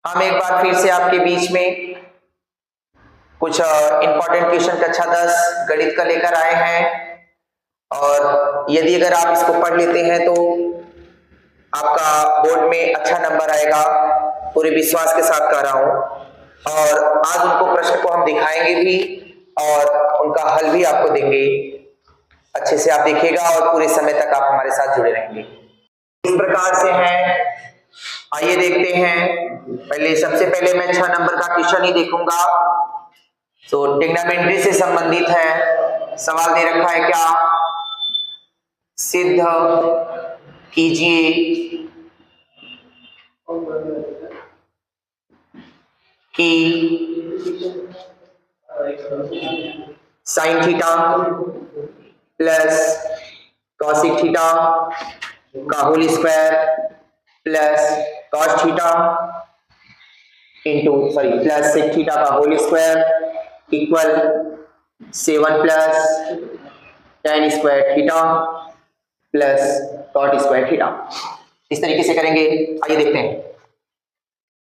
हम एक बार फिर से आपके बीच में कुछ इंपॉर्टेंट क्वेश्चन कक्षा 10 गणित का लेकर आए हैं और यदि अगर आप इसको पढ़ लेते हैं तो आपका बोर्ड में अच्छा नंबर आएगा, पूरे विश्वास के साथ कह रहा हूं। और आज उनको प्रश्न को हम दिखाएंगे भी और उनका हल भी आपको देंगे। अच्छे से आप देखिएगा और पूरे समय तक आप हमारे साथ जुड़े रहेंगे। इस प्रकार से हैं, आइए देखते हैं। सबसे पहले मैं 6 नंबर का क्वेश्चन ही देखूंगा। तो ट्रिग्नोमेट्री से संबंधित है। सवाल दे रखा है क्या, सिद्ध कीजिए कि sine theta plus cosec theta का whole square plus cos theta plus sec theta का whole square equal 7 plus tan square theta plus cot square theta. इस तरीके से करेंगे। आइए देखते हैं।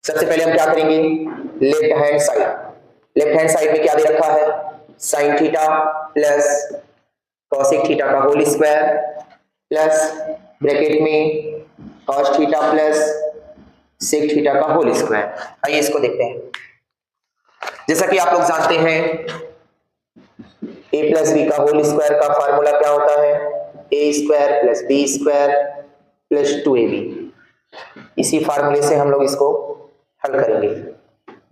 सबसे पहले हम क्या करेंगे, लेफ्ट हैंड साइड में क्या दे रखा है, sine theta plus cosec theta का होल स्क्वायर प्लस ब्रैकेट में cos theta plus sec theta का होल स्क्वायर। आइए इसको देखते हैं। जैसा कि आप लोग जानते हैं a प्लस बी का होल स्क्वायर का फार्मूला क्या होता है, a square plus b square plus 2ab। इसी फार्मूले से हम लोग इसको हल करेंगे।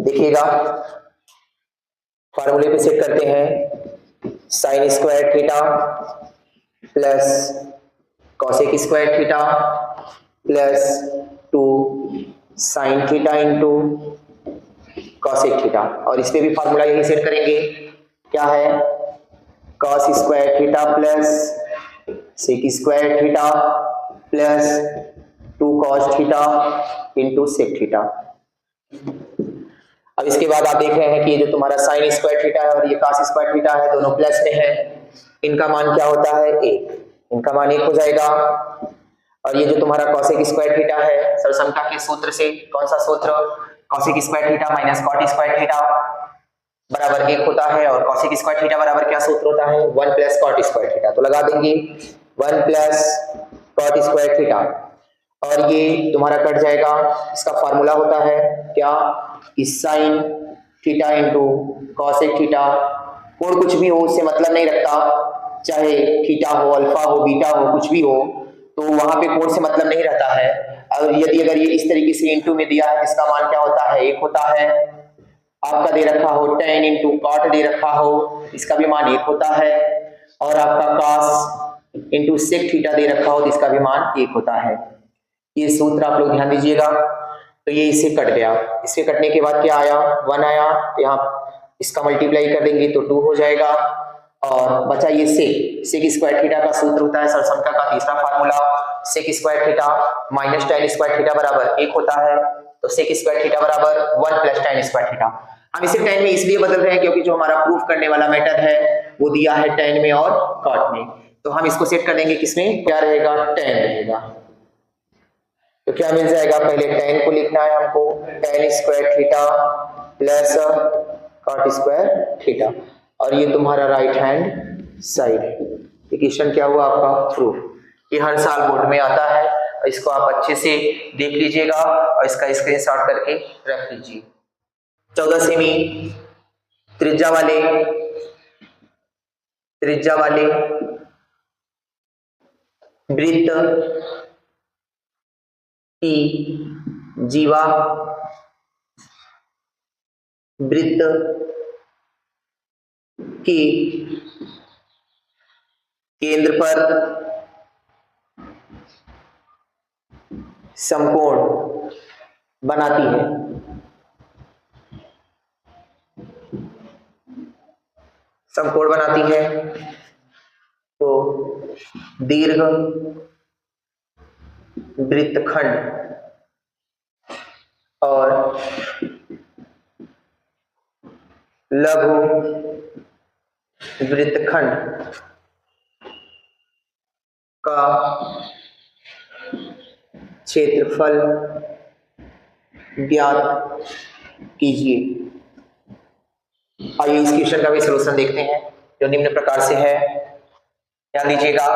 देखिएगा, फार्मूले पे सेट करते हैं। Sine square theta plus cosec square theta plus 2 sine theta into cosec theta, और इस पे भी फार्मूला यही सेट करेंगे। क्या है, cos square theta plus sec square theta plus 2 cos theta into sec theta. अब इसके बाद आप देख रहे हैं कि ये जो तुम्हारा साइन स्क्वायर थीटा है और ये कॉस स्क्वायर थीटा है, दोनों प्लस में है। इनका मान क्या होता है, 1। इनका मान 1 हो जाएगा। और ये जो तुम्हारा कॉसेक स्क्वायर थीटा है, सरसमता के सूत्र से, कौन सा सूत्र, cosec square theta minus cot square theta बराबर 1 होता है। और कॉसेक स्क्वायर थीटा बराबर क्या सूत्र होता है, 1 प्लस कॉट स्क्वायर थीटा। तो लगा देंगे 1 प्लस कॉट स्क्वायर थीटा, और ये तुम्हारा कट जाएगा। इसका फार्मूला होता है क्या, इस sine theta into cosec theta. कोण कुछ भी हो उससे मतलब नहीं रखता, चाहे थीटा हो, अल्फा हो, बीटा हो, कुछ भी हो, तो वहां पे कोण से मतलब नहीं रहता है। और यदि अगर ये इस तरीके से इंटू में दिया है, इसका मान क्या होता है, 1 होता है। आपका दे रखा हो tan इंटू कॉट दे रखा हो, इसका भी मान 1 होता है। और आपका cos इंटू सेक थीटा दे रखा हो, तो इसका भी मान 1 होता है। ये सूत्र आप लोग ध्यान दीजिएगा। तो ये इससे कट गया। इससे कटने के बाद क्या आया, 1 आया। तो यहाँ इसका मल्टीप्लाई कर देंगे तो 2 हो जाएगा। और बचा ये सेक स्क्वायर थीटा का सूत्र होता है सरसमता का तीसरा formula, sec square theta minus tan square theta बराबर 1 होता है। तो सेक स्क्वायर थीटा बराबर 1 प्लस tan स्क्वायर थीटा। हम इसे tan में इसलिए बदल रहे हैं क्योंकि जो हमारा प्रूफ करने वाला मेथड है वो दिया है tan में और cot में। तो हम इसको सेट कर देंगे किसमें, क्या रहेगा, tan रहेगा। तो क्या मिल जाएगा, पहले tan को लिखना है हमको, tan square theta plus cot square theta, और ये तुम्हारा राइट हैंड साइड। क्वेश्चन क्या हुआ आपका, प्रूफ। ये हर साल बोर्ड में आता है, इसको आप अच्छे से देख लीजिएगा और इसका स्क्रीनशॉट करके रख लीजिए। 14 सेमी त्रिज्या वाले वृत्त की जीवा वृत्त की केंद्र पर समकोण बनाती है। समकोण बनाती है तो दीर्घ वृत्तखंड और लघु वृत्तखंड का क्षेत्रफल ज्ञात कीजिए। आइए इस क्वेश्चन का भी सलूशन देखते हैं जो निम्न प्रकार से है। ध्यान दीजिएगा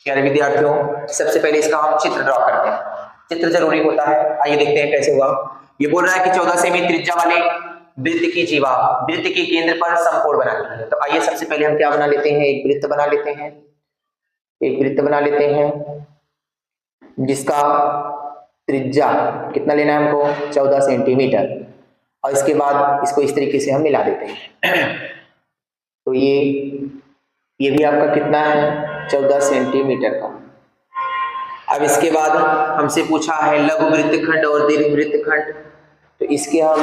प्यारे विद्यार्थियों, सबसे पहले इसका हम चित्र ड्रॉ करते हैं। चित्र जरूरी होता है। आइए देखते हैं कैसे हुआ। ये बोल रहा है कि 14 सेमी त्रिज्या वाले वृत्त की जीवा वृत्त के केंद्र पर समकोण बनाती है। तो आइए सबसे पहले हम क्या बना लेते हैं, एक वृत्त बना लेते हैं। एक वृत्त बना लेते हैं जिसका त्रिज्या कितना लेना है हमको, 14 सेंटीमीटर। और इसके बाद इसको इस तरीके से हम मिला देते हैं। तो ये भी आपका कितना है, 14 सेंटीमीटर का। अब इसके बाद हमसे पूछा है लघु वृत्तखंड और दीर्घ वृत्तखंड। तो इसके हम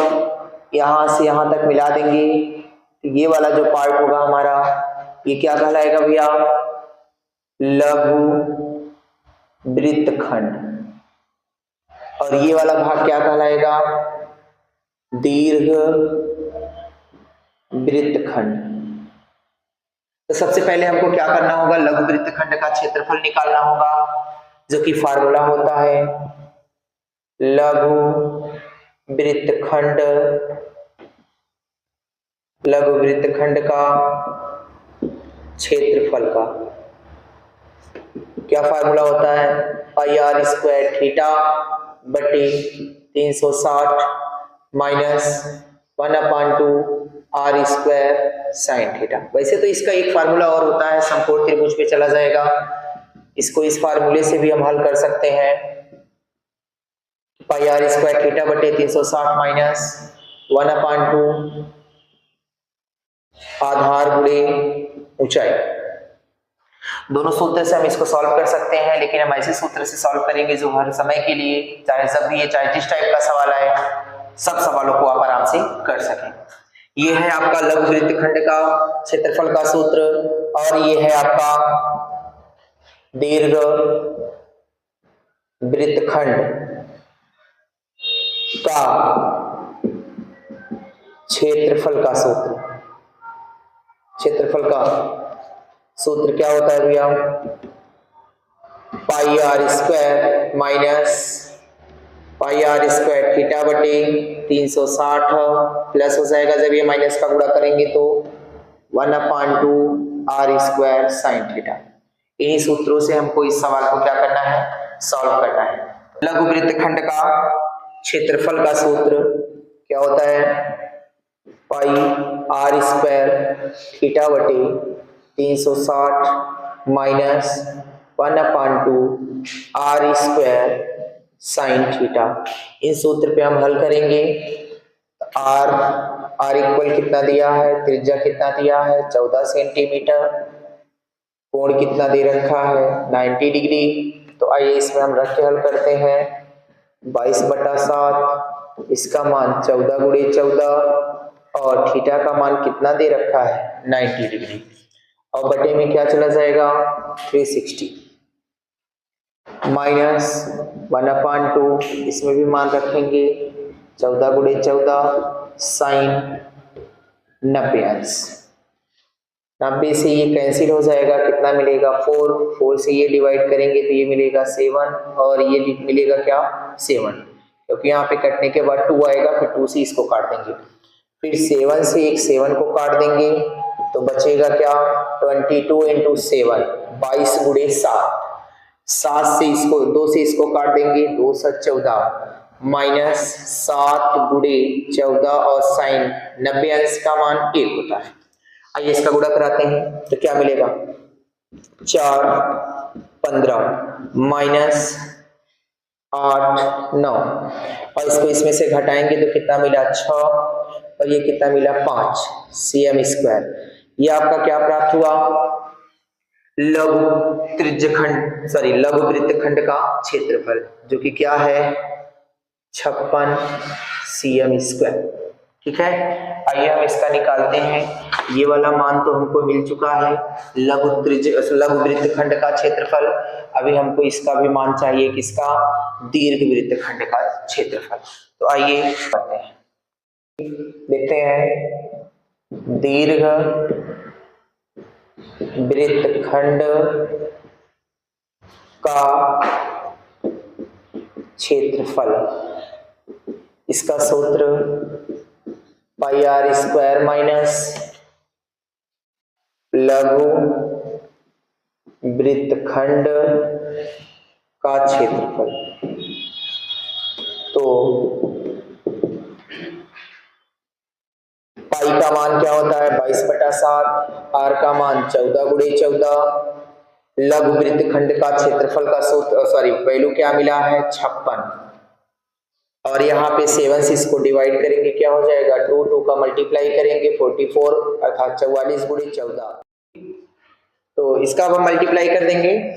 यहां से यहां तक मिला देंगे। तो ये वाला जो पार्ट होगा हमारा, ये क्या कहलाएगा भैया, लघु वृत्तखंड। और ये वाला भाग क्या कहलाएगा, दीर्घ वृत्तखंड। तो सबसे पहले हमको क्या करना होगा, लघु वृत्तखंड का क्षेत्रफल निकालना होगा, जो कि फार्मूला होता है लघु वृत्तखंड का क्षेत्रफल का क्या फार्मूला होता है, पाई आर स्क्वायर थीटा बटे 360 minus 1/2 r square sine theta. वैसे तो इसका एक फार्मूला और होता है, समकोण त्रिभुज पे चला जाएगा। इसको इस फार्मूले से भी हम हल कर सकते हैं, पाई आर स्क्वायर थीटा बटे 360 माइनस 1/2 आधार गुणे ऊंचाई। दोनों सूत्र से हम इसको सॉल्व कर सकते हैं, लेकिन हम ऐसे सूत्र से सॉल्व करेंगे जो हर समय के लिए, चाहे जब भी, चाहे जिस टाइप का सवाल आए, सब सवालों को आप आराम से कर सकें। ये है आपका लघु वृत्तखंड का क्षेत्रफल का सूत्र, और ये है आपका दीर्घ वृत्तखंड का क्षेत्रफल का सूत्र। क्षेत्रफल का सूत्र क्या होता है भैया, pi r square minus pi r square theta बटे 360 प्लस हो जाएगा, जब ये माइनस का गुणा करेंगे तो 1/2 आर स्क्वायर साइन थीटा। इन्हीं सूत्रों से हमको इस सवाल को क्या करना है, सॉल्व करना है। लघु वृत्तखंड का क्षेत्रफल का सूत्र क्या होता है, पाई आर स्क्वायर थीटा बटे 360 minus 1/2 r square sine theta. इस सूत्र पे हम हल करेंगे। आर इक्वल कितना दिया है, त्रिज्या कितना दिया है, 14 सेंटीमीटर, कोण कितना दे रखा है, 90 डिग्री। तो आइए इसमें हम रख के हल करते हैं। 22/7, इसका मान 14 गुणे 14, और थीटा का मान कितना दे रखा है, 90 डिग्री, और बटे में क्या चला जाएगा, 360 माइनस 1/2, इसमें भी मान रखेंगे 14 गुणे 14 साइन 90 अंश। 90 से ये कैंसिल हो जाएगा, कितना मिलेगा, 4 से ये डिवाइड करेंगे तो ये मिलेगा 7, और ये मिलेगा क्या, 7, क्योंकि यहाँ पे कटने के बाद 2 आएगा, फिर 2 से इसको काट देंगे, फिर 7 से एक 7 को काट देंगे, तो बचेगा क्या, 22 × 7 22 गुणे 7, 7 से इसको 2 से इसको काट देंगे, 2 × 14 माइनस 7 गुणे 14, और साइन 90 अंश का मान 1 होता है। आइए इसका गुणा कराते हैं, तो क्या मिलेगा, 4 15 माइनस 8 9, और इसको इसमें से घटाएंगे तो कितना मिला, 6, और ये कितना मिला, 5 cm²। ये आपका क्या प्राप्त हुआ, लघु वृत्तखंड का क्षेत्रफल, जो कि क्या है, 56 cm²। ठीक है, आइए हम इसका निकालते हैं। ये वाला मान तो हमको मिल चुका है, लघु वृत्तखंड का क्षेत्रफल। अभी हमको इसका भी मान चाहिए, किसका, दीर्घ वृत्तखंड का क्षेत्रफल। तो आइए करते हैं, देखते हैं दीर्घ वृत्तखंड का क्षेत्रफल इसका सूत्र पाई आर स्क्वायर माइनस लघु वृत्तखंड का क्षेत्रफल। तो पाई का मान क्या होता है 22/7, आर का मान 14 × 14, लघु वृत्तखंड का क्षेत्रफल का सूत्र वैल्यू क्या मिला है 56, और यहाँ पे 7 से इसको डिवाइड करेंगे क्या हो जाएगा 2 का मल्टीप्लाई करेंगे 44 अर्थात 44 × 14। तो इसका अब हम मल्टीप्लाई कर देंगे।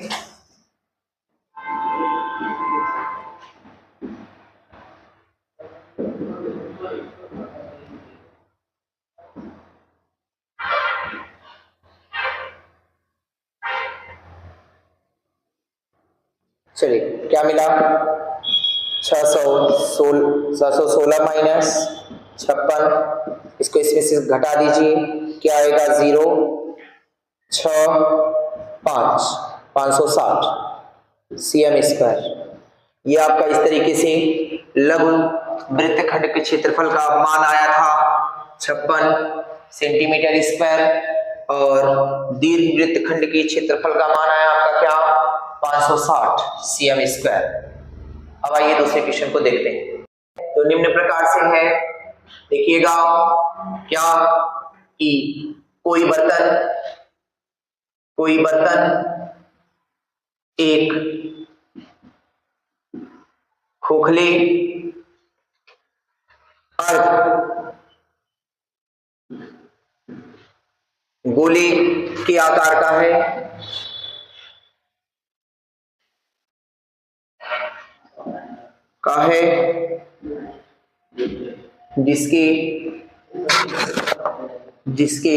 चलिए क्या मिला 616 माइनस 56, इसको इसमें से घटा दीजिए क्या आएगा 0 6 5 560 cm स्क्वायर। ये आपका इस तरीके से लघु वृत्तखंड के क्षेत्रफल का मान आया था 56 सेंटीमीटर स्क्वायर, और दीर्घ वृत्तखंड के क्षेत्रफल का मान आया आपका क्या 560 cm स्क्वायर। अब आइए दूसरे क्वेश्चन को देखते हैं। तो निम्न प्रकार से है, देखिएगा क्या कि कोई बर्तन एक खोखले अर्ध गोले के आकार का है जिसके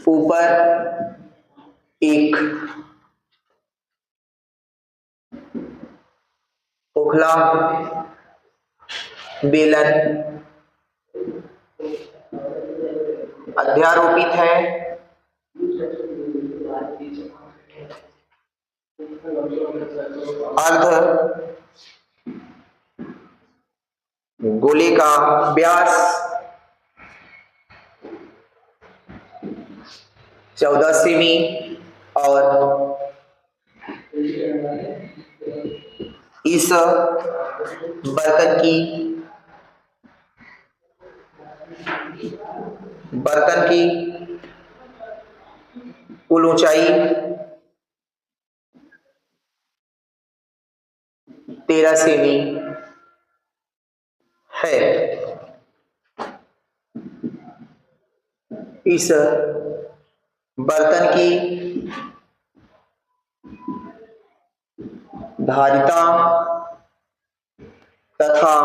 ऊपर एक खोखला बेलन अध्यारोपित है, अर्ध गोले का व्यास 14 सेमी और इस बर्तन की कुल ऊंचाई 13 सेमी है। इस बर्तन की धारिता तथा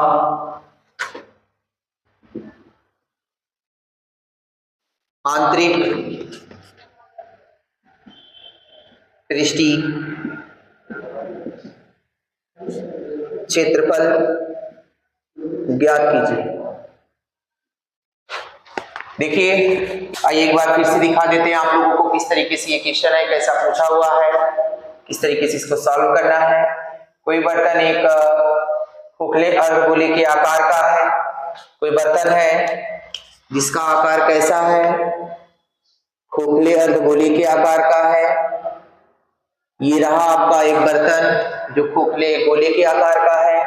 आंतरिक पृष्ठीय क्षेत्रफल ज्ञात कीजिए। देखिए आइए एक बार फिर से दिखा देते हैं आप लोगों को किस तरीके से ये क्वेश्चन है, कैसा पूछा हुआ है, किस तरीके से इसको सॉल्व करना है। कोई बर्तन एक खोखले अर्धगोले के आकार का है, कोई बर्तन है जिसका आकार कैसा है खोखले अर्धगोले के आकार का है। ये रहा आपका एक बर्तन जो खोखले गोले के आकार का है,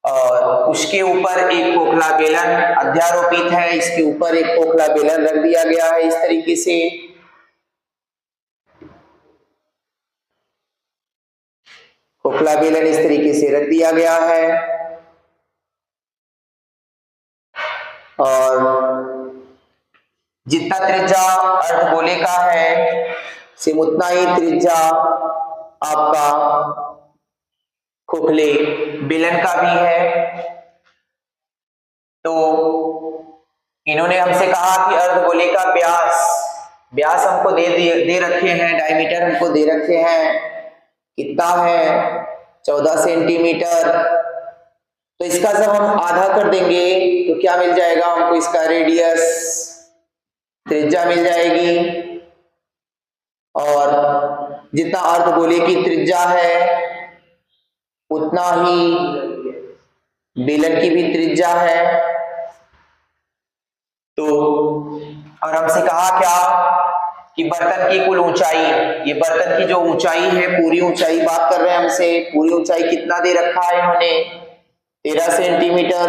और उसके ऊपर एक खोखला बेलन अध्यारोपित है, इसके ऊपर एक खोखला बेलन रख दिया गया है इस तरीके से। खोखला बेलन इस तरीके से रख दिया गया है, और जितना त्रिज्या अर्धगोले का है सिर्फ उतना ही त्रिज्या आपका खोखले बेलन का भी है। तो इन्होंने हमसे कहा कि अर्धगोले का व्यास हमको दे रखे हैं, डायमीटर हमको दे रखे हैं, कितना है 14 सेंटीमीटर। तो इसका जब हम आधा कर देंगे तो क्या मिल जाएगा हमको, इसका रेडियस त्रिज्या मिल जाएगी, और जितना अर्धगोले की त्रिज्या है उतना ही बेलन की भी त्रिज्या है। तो और हमसे कहा क्या कि बर्तन की कुल ऊंचाई, ये बर्तन की जो ऊंचाई है, पूरी ऊंचाई बात कर रहे हैं हमसे, पूरी ऊंचाई कितना दे रखा है इन्होंने 13 सेंटीमीटर।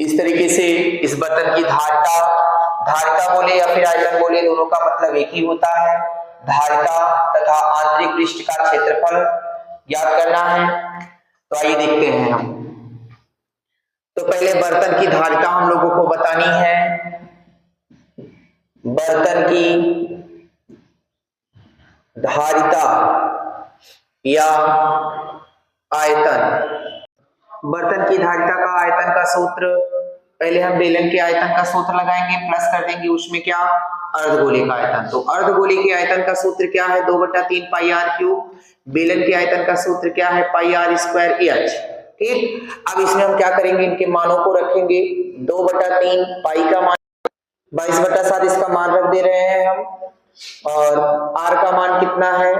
इस तरीके से इस बर्तन की धारिता बोले या फिर आयतन बोले, दोनों का मतलब एक ही होता है। धारिता तथा आंतरिक पृष्ठ का क्षेत्रफल ज्ञात करना है। तो आइए देखते हैं हम। तो पहले बर्तन की धारिता हम लोगों को बतानी है। बर्तन की धारिता या आयतन, बर्तन की धारिता का आयतन का सूत्र, पहले हम बेलन के आयतन का सूत्र लगाएंगे, प्लस कर देंगे उसमें क्या, अर्धगोले का आयतन। तो अर्धगोले के आयतन का सूत्र क्या है, 2/3 पाई आर क्यूब। बेलन के आयतन का सूत्र क्या है, पाई आर स्क्वायर एच। ठीक, अब इसमें हम क्या करेंगे, इनके मानों को रखेंगे। 2/3 पाई का मान 22/7 इसका मान रख दे रहे हैं हम, और आर का मान कितना है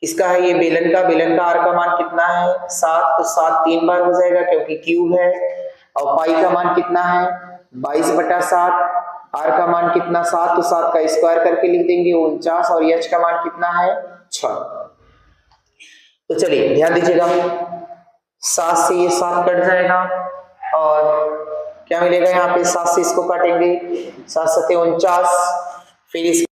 इसका है, ये बेलन का आर का मान कितना है 7, तो 7 3 बार हो जाएगा क्योंकि क्यूब है। और पाई का मान कितना है 22/7, आर का मान कितना 7, तो 7 का स्क्वायर करके लिख देंगे 49, और एच का मान कितना है 6। तो चलिए ध्यान दीजिएगा, 7 से ये 7 कट जाएगा और क्या मिलेगा यहाँ पे, 7 से इसको काटेंगे, 7 7 49, फिर इस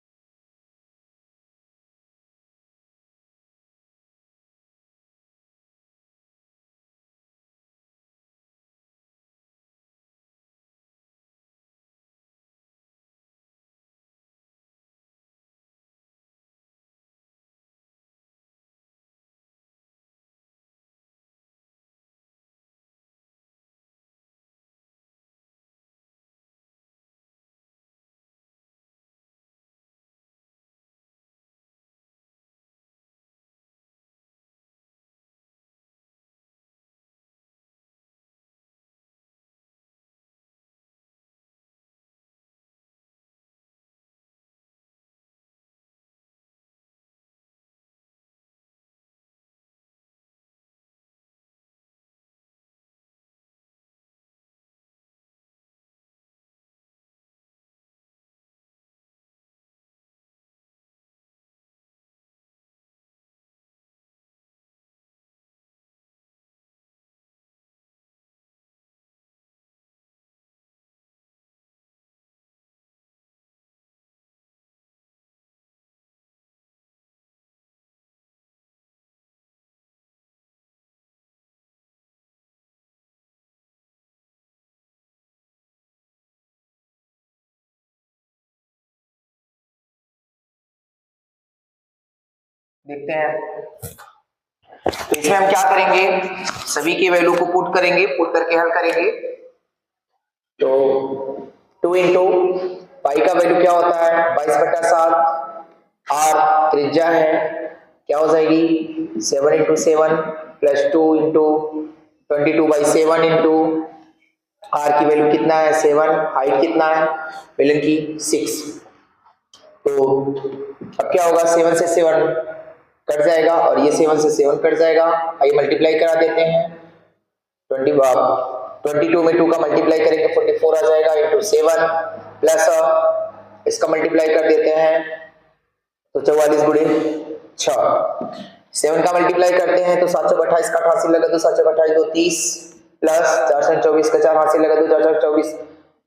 देखते हैं। तो इसमें हम क्या करेंगे, सभी की वैल्यू को पुट करेंगे, पुट करके हल करेंगे। तो 2 इंटू पाई का वैल्यू क्या होता है 22/7, आर त्रिज्या है, क्या हो जाएगी 7 into 7 plus 2 into 22/7 into r की वैल्यू कितना है 7, हाइट कितना है बेलन की 6। तो अब क्या होगा, 7 से 7 कट जाएगा और ये 7 से 7 कट जाएगा। आइए मल्टीप्लाई करा देते हैं, 22 में 2 का मल्टीप्लाई करेंगे 44 आ जाएगा, इंटू 7 प्लस इसका मल्टीप्लाई कर देते हैं तो 44 गुणे 6, 7 का मल्टीप्लाई करते हैं तो 728 का 88 लगा दो, 728 2 30 प्लस 424 का 4 हासिल लगा दो, 424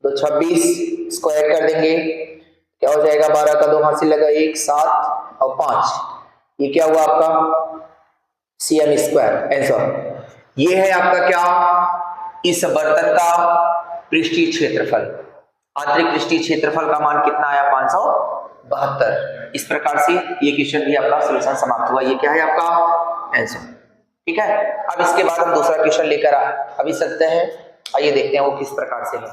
2 26 स्क्वायर कर देंगे, क्या हो जाएगा 12 का 2 हासिल लगा 1 7 और 5, ये क्या हुआ आपका cm स्क्वायर आंसर। ये है आपका क्या, इस बर्तन का पृष्ठीय क्षेत्रफल, आंतरिक पृष्ठीय क्षेत्रफल का मान कितना आया 572। इस प्रकार से ये क्वेश्चन भी आपका सॉल्यूशन समाप्त हुआ। ये क्या है आपका आंसर, ठीक है। अब इसके बाद हम दूसरा क्वेश्चन लेकर अभी सकते हैं, आइए देखते हैं वो किस प्रकार से है।